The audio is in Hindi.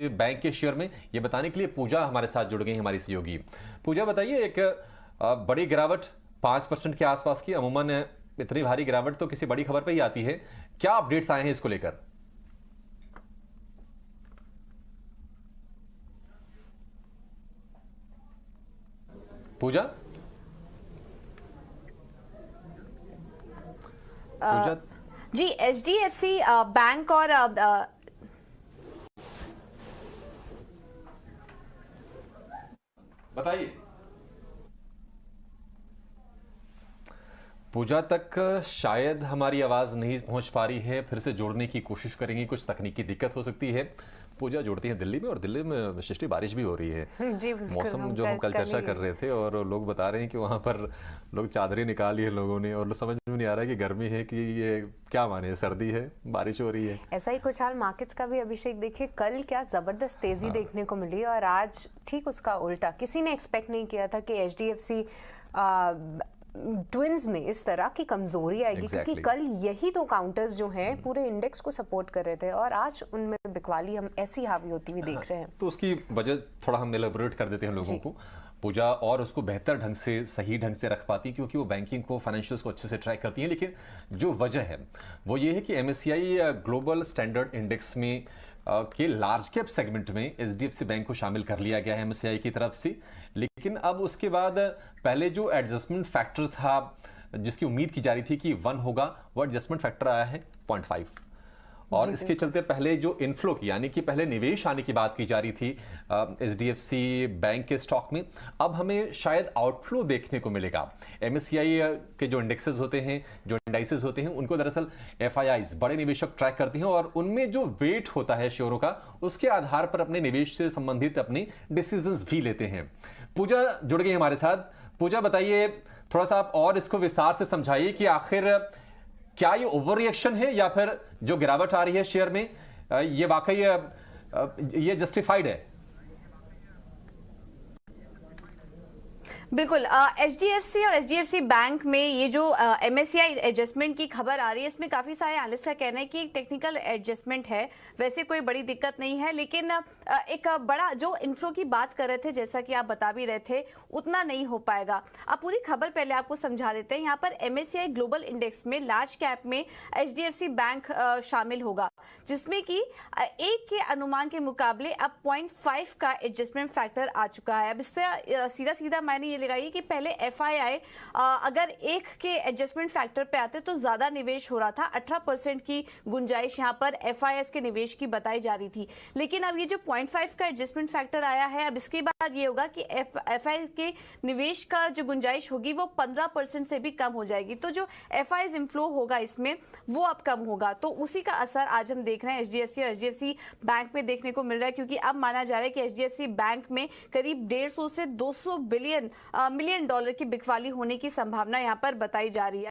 बैंक के शेयर में, ये बताने के लिए पूजा हमारे साथ जुड़ गई, हमारी सहयोगी। पूजा बताइए, एक बड़ी गिरावट 5% के आसपास की, अमूमन इतनी भारी गिरावट तो किसी बड़ी खबर पे ही आती है, क्या अपडेट्स आए हैं इसको लेकर? पूजा पूजा जी, एचडीएफसी बैंक और बताइए। पूजा तक शायद हमारी आवाज नहीं पहुंच पा रही है, फिर से जोड़ने की कोशिश करेंगे, कुछ तकनीकी दिक्कत हो सकती है। पूजा जुड़ती है दिल्ली में, और दिल्ली में विशिष्ट बारिश भी हो रही है। जी, मौसम जो हम कल चर्चा कर रहे थे, और लोग बता रहे हैं कि वहां पर लोग चादरें निकाली है लोगों ने, और समझ में नहीं आ रहा है कि गर्मी है कि ये क्या माने, सर्दी है, बारिश हो रही है। ऐसा ही कुछ हाल मार्केट्स का भी। अभिषेक देखिए, कल क्या जबरदस्त तेजी देखने को मिली, और आज ठीक उसका उल्टा। किसी ने एक्सपेक्ट नहीं किया था कि एचडीएफसी ट्विंस में इस तरह की कमजोरी आएगी, क्योंकि कल यही दो काउंटर्स जो हैं पूरे इंडेक्स को सपोर्ट कर रहे थे, और आज उनमें बिकवाली हम ऐसी हावी होती हुई देख रहे हैं। तो उसकी वजह थोड़ा हम एलेबोरेट कर देते हैं लोगों को। पूजा और उसको बेहतर ढंग से, सही ढंग से रख पाती, क्योंकि वो बैंकिंग को, फाइनेंशियल्स को अच्छे से ट्रैक करती हैं। लेकिन जो वजह है वो ये है कि एमएससीआई ग्लोबल स्टैंडर्ड इंडेक्स में के लार्ज कैप सेगमेंट में एचडीएफसी बैंक को शामिल कर लिया गया है एमएससीआई की तरफ से। लेकिन अब उसके बाद पहले जो एडजस्टमेंट फैक्टर था, जिसकी उम्मीद की जा रही थी कि 1 होगा, वो एडजस्टमेंट फैक्टर आया है 0.5। और इसके चलते पहले जो इनफ्लो की, यानी कि पहले निवेश आने की बात की जा रही थी एचडीएफसी बैंक के स्टॉक में, अब हमें शायद आउटफ्लो देखने को मिलेगा। एमएससीआई के जो इंडेक्सेस होते हैं, जो इंडाइसेस होते हैं, उनको दरअसल एफआईआईज, बड़े निवेशक ट्रैक करते हैं, और उनमें जो वेट होता है शेयरों का, उसके आधार पर अपने निवेश से संबंधित अपनी डिसीजंस भी लेते हैं। पूजा जुड़ गई हमारे साथ। पूजा बताइए, थोड़ा सा आप और इसको विस्तार से समझाइए कि आखिर क्या ये ओवर रिएक्शन है, या फिर जो गिरावट आ रही है शेयर में, ये वाकई ये जस्टिफाइड है? बिल्कुल, एचडीएफसी और एचडीएफसी बैंक में ये जो एमएससीआई एडजस्टमेंट की खबर आ रही है, इसमें काफी सारे एनालिस्ट का कहना है कि एक टेक्निकल एडजस्टमेंट है, वैसे कोई बड़ी दिक्कत नहीं है। लेकिन एक बड़ा जो इन्फ्लो की बात कर रहे थे, जैसा कि आप बता भी रहे थे, उतना नहीं हो पाएगा। अब पूरी खबर पहले आपको समझा देते हैं। यहाँ पर एमएससीआई ग्लोबल इंडेक्स में लार्ज कैप में एचडीएफसी बैंक शामिल होगा, जिसमें कि एक के अनुमान के मुकाबले अब 0.5 का एडजस्टमेंट फैक्टर आ चुका है। अब इससे सीधा सीधा मैंने लगाइए कि पहले एफआईआई अगर एक के एडजस्टमेंट फैक्टर पे आते तो ज्यादा निवेश हो रहा था, 18% की गुंजाइश यहां पर एफआईएस के निवेश की बताई जा रही थी। लेकिन अब ये जो 0.5 का एडजस्टमेंट फैक्टर आया है, अब इसके बाद ये होगा कि एफआई के निवेश का जो गुंजाइश होगी वो 15% से भी कम हो जाएगी। तो जो एफआईएस इनफ्लो होगा इसमें, वो अब कम होगा। तो उसी का असर आज हम देख रहे हैं एचडीएफसी और एचडीएफसी बैंक में देखने को मिल रहा है, क्योंकि अब माना जा रहा है कि एचडीएफसी बैंक में करीब 150 से 200 मिलियन डॉलर की बिकवाली होने की संभावना यहां पर बताई जा रही है।